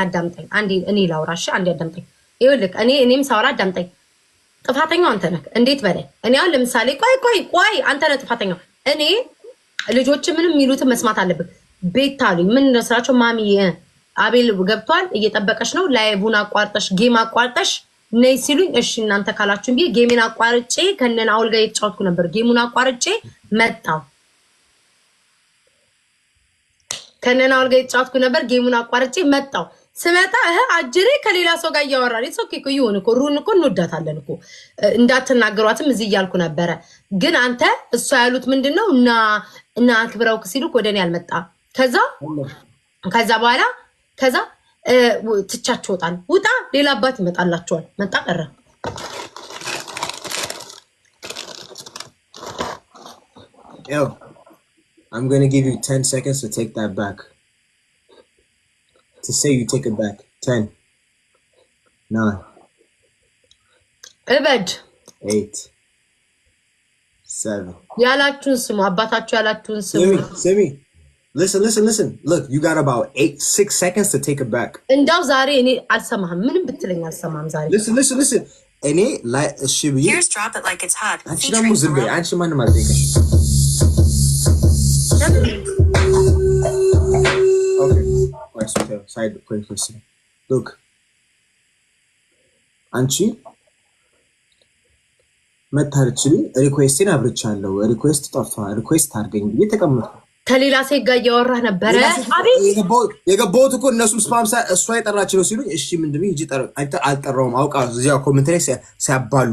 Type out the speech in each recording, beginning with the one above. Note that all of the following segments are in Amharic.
አዳምጠኝ አንዴ እኔ ላውራሽ አንዴ አዳምጠኝ ይኸውልህ እኔም ሳውራ አዳምጠኝ ጥፋተኛው አንተ ነህ እንዴት በላይ እኔ አሁን ለምሳሌ ቆይ አንተ ነህ ጥፋተኛው እኔ ልጆች ምንም የሚሉትን መስማት አለብህ ቤት አሉኝ ምን እንደስራቸው ማሚ አቤል ገብቷል እየጠበቀሽ ነው ላይቡን አቋርጠሽ ጌም አቋርጠሽ ነይ ሲሉኝ እሺ እናንተ ካላችሁኝ ብዬ ጌሜን አቋርጬ ከነና አውል ጋር የተጫወትኩ ነበር ጌሙን አቋርጬ መጣው ከነና አውል ጋር የተጫወትኩ ነበር ጌሙን አቋርጬ መጣው ስመጣ አጅሬ ከሌላ ሰው ጋር እያወራል ኦኬ እኮ ይሁን እኮ ሩን እኮ እንወዳታለን እኮ እንዳትናገሯትም እዚህ እያልኩ ነበረ ግን አንተ እሷ ያሉት ምንድነው እና አክብረው ሲሉ ወደኔ ያልመጣ ከዛ በኋላ ከዛ ትቻቸው ወጣል ውጣ ሌላ አባት ይመጣላቸዋል መጣ ቀረ Yo, I'm going to give you 10 seconds to take that back. To say you take it back. 10, 9, እበድ 8, 7. ያላችሁን ስሙ አባታችሁ ያላችሁን ስሙ Simi. Listen. Look, you got about 6 seconds to take it back. እንዳው ዛሬ እኔ አልሰማህም ምንም ብትለኝ አልሰማህም ዛሬ Listen. እኔ ላይ እሺ ብዬ Here's drop it like it's hot. አንቺ ደግሞ ዝም በይ አንቺ ማንም አልጠይቀሽ Look, አንቺ መታርችልኝ ሪኩዌስትን አብርቻለሁ ሪኩዌስት ጠፋ ሪኩዌስት አድርገኝ ብዬ ተቀመጥኩ ከሌላ ሴት ጋር እያወራህ ነበረ የገባሁት እኮ እነሱም ስፓም እሷ የጠራች ነው ሲሉኝ እሺ ምንድነው እንጂ አልጠራውም አውቃ እዚያ ኮሜንት ላይ ሲያባሉ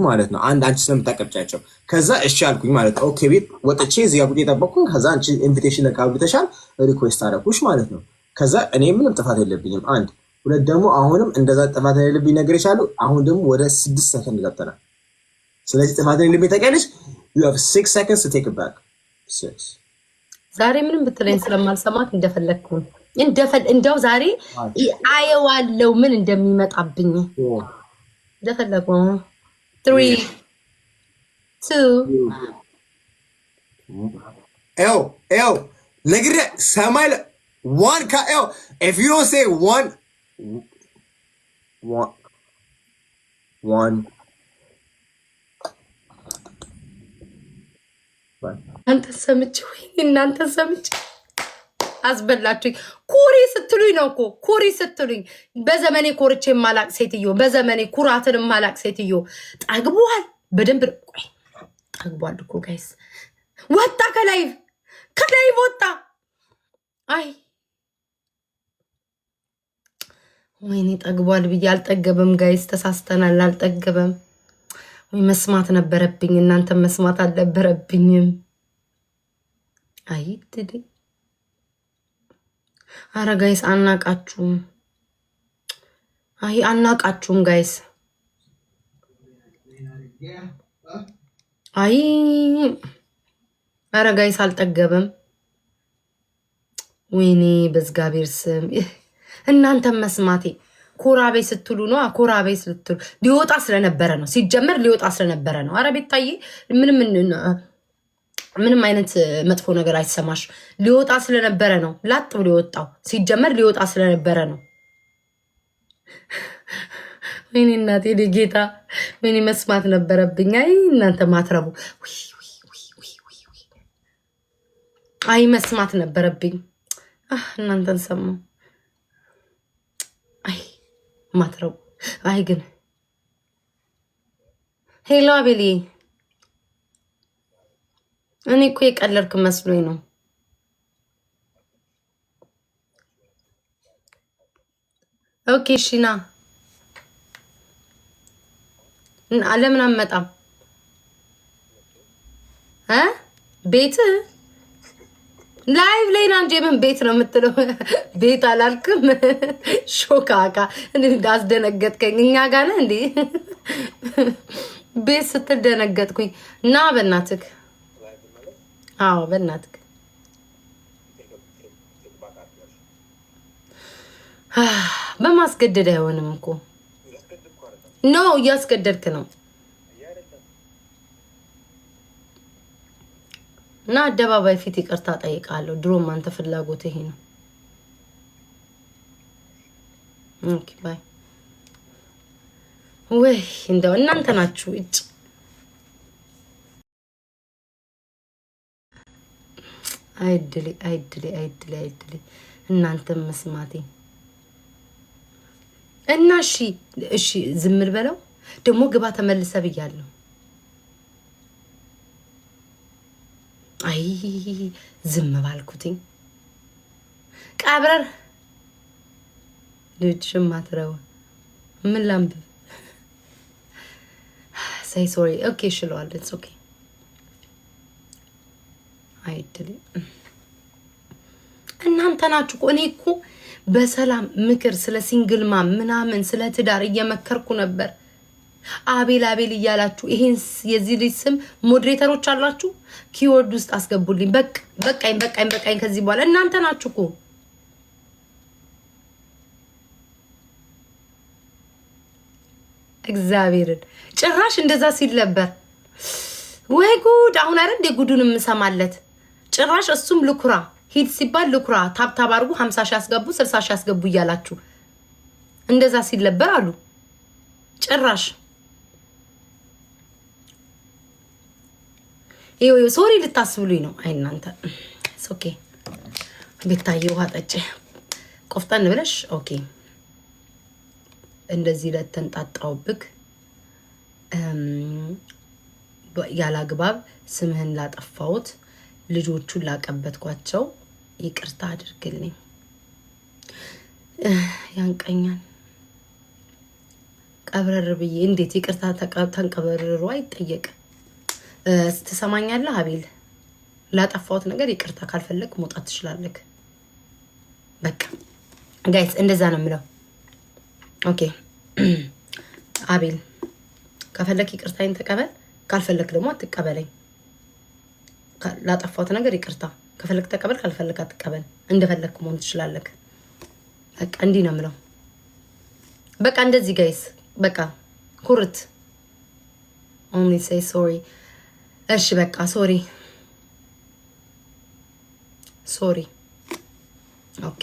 ማለት ነው አንቺ ስለምታቀብጫቸው ከዛ እሺ አልኩኝ ማለት ነው ኦኬ ቤት ወጥቼ እዚያ ቁጭ የጠበቅኩኝ ከዛ አንቺ ኢንቪቴሽን ለካብተሻል ሪኩዌስት አደረኩሽ ማለት ነው ከዛ እኔ ምንም ጥፋት የለብኝም አንድ ሁለት ደግሞ አሁንም እንደዛ ጥፋት የሌለብኝ ነገር ይቻላል አሁን ደግሞ ወደ 6 ሰከንድ ገብተናል ስለዚህ ጥፋት የሌለብኝ ታውቂያለሽ you have 6 seconds to take it back 6 ዛሬ ምንም ብትለኝ ስለማልሰማት እንደፈለግኩ እንደው ዛሬ አየዋለው ምን እንደሚመጣብኝ እንደፈለግኩ 3 2 ነግሬ ሰማይ one if you don't say one አንተ ሰምቼ ወይ እናንተ ሰምቼ አስበላችሁኝ ኩሪ ስትሉኝ ነው እኮ ኩሪ ስትሉኝ በዘመኔ ኮርቼ ማላቅ ሴትዮ በዘመኔ ኩራትን ማላቅ ሴትዮ ጠግቧል በደንብ ቆይ ጠግቧል እኮ ጋይስ ወጣ ከላይ ወጣ አይ ወይኔ ጠግቧል ብዬ አልጠገበም ጋይስ ተሳስተናል አልጠገበም ወይ መስማት ነበረብኝ እናንተ መስማት አልነበረብኝም አይ ትዲ አረ ጋይስ አናቃችሁም ጋይስ አይ አረ ጋይስ አልጠገበም ወይኔ በዝጋቤር ስም እናንተ መስማቴ ኮራቤ ስትሉ ነው ኮራቤ ስትሉ ሊወጣ ስለነበረ ነው ሲጀመር ሊወጣ ስለነበረ ነው አረ ቤታዬ ምንም አይነት መጥፎ ነገር አይሰማሽ ሊወጣ ስለነበረ ነው ላጥ ብሎ የወጣው ሲጀመር ሊወጣ ስለነበረ ነው ወይኔ እናቴ ጌታ ወይኔ መስማት ነበረብኝ አይ እናንተ ማትረቡ አይ መስማት ነበረብኝ እናንተን ሰሙ አይ ማትረቡ አይ ግን ሄሎ አቤሊ እኔ እኮ የቀለድክ መስሎኝ ነው ኦኬ ሽና ለምን አመጣም ቤት ላይቭ ላይ አንጀ ምን ቤት ነው የምትለው ቤት አላልክም ሾካካ እንዳስደነገጥከኝ እኛ ጋር ነህ እንዴ ቤት ስትደነገጥኩኝ እና በእናትህ አዎ በእናትህ በማስገደድ አይሆንም እኮ ኖ እያስገደድክ ነው እና አደባባይ ፊት ይቅርታ ጠይቃለሁ ድሮም አንተ ፍላጎት ይሄ ነው ኦኬ ባይ። ወይ እንደው እናንተ ናችሁ እጭ አይድሌ አይድሌ አይድሌ አይድሌ እናንተም መስማቴ እና እሺ እሺ ዝም ልበለው ደግሞ ግባ ተመልሰ ብያለሁ። አይ ዝም ባልኩትኝ ቀብረር ልጅ ማትረው ምን ላምብ say sorry okay ሽሏል it's okay አይድል እናንተ ናችሁ እኮ እኔ እኮ በሰላም ምክር ስለ ሲንግል ማም ምናምን ስለ ትዳር እየመከርኩ ነበር። አቤል አቤል እያላችሁ ይሄን የዚህ ልጅ ስም ሞዴሬተሮች አላችሁ ኪወርድ ውስጥ አስገቡልኝ። በቃኝ ከዚህ በኋላ እናንተ ናችሁ እኮ እግዚአብሔርን ጭራሽ እንደዛ ሲል ነበር። ወይ ጉድ! አሁን አይደል እንደ ጉዱን የምሰማለት ጭራሽ እሱም ልኩራ ሂድ ሲባል ልኩራ ታብታብ አድርጉ 50 ሺህ ያስገቡ 60 ሺህ ያስገቡ እያላችሁ እንደዛ ሲል ነበር አሉ። ጭራሽ ይሄ ሶሪ ልታስብሉኝ ነው። አይ እናንተ ኦኬ ቤታዬ ውሃ ጠጪ ቆፍጠን ብለሽ ኦኬ እንደዚህ ለተንጣጣውብክ ያላግባብ ስምህን ላጠፋውት ልጆቹን ላቀበትኳቸው ይቅርታ አድርግልኝ። ያንቀኛል ቀብረር ብዬ እንዴት ይቅርታ ተንቀበረሩ አይጠየቅ። ትሰማኛለህ አቤል? ላጠፋውት ነገር ይቅርታ ካልፈለክ መውጣት ትችላለህ። በቃ ጋይስ እንደዛ ነው የምለው። ኦኬ አቤል ከፈለክ ይቅርታዬን ተቀበል፣ ካልፈለክ ደግሞ አትቀበለኝ። ላጠፋውት ነገር ይቅርታ ከፈለክ ተቀበል፣ ካልፈለክ አትቀበል። እንደፈለክ መሆን ትችላለህ። በቃ እንዲህ ነው የምለው። በቃ እንደዚህ ጋይስ በቃ ኩርት only say sorry። እሺ በቃ ሶሪ ኦኬ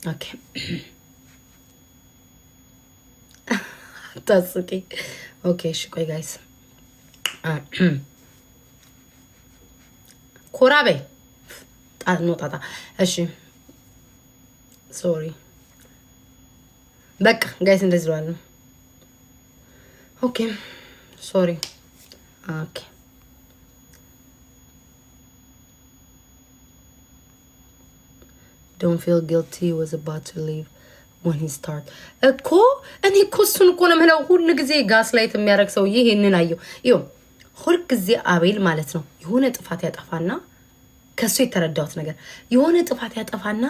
ኦኬ ታስቂ ኦኬ እሺ ቆይ ጋይስ ኮራቤ ጣጣ እሺ ሶሪ በቃ ጋይስ እንደዚህ ነው። ኦኬ ሶሪ ኦኬ don't feel guilty he was about to leave when he start እኮ እኔ እኮ እሱን እኮ ነው የምለው። ሁሉ ጊዜ ጋስ ላይት የሚያደርግ ሰውዬ ይሄንን አየው። ይኸው ሁሉ ጊዜ አቤል ማለት ነው የሆነ ጥፋት ያጠፋና ከሱ የተረዳሁት ነገር የሆነ ጥፋት ያጠፋና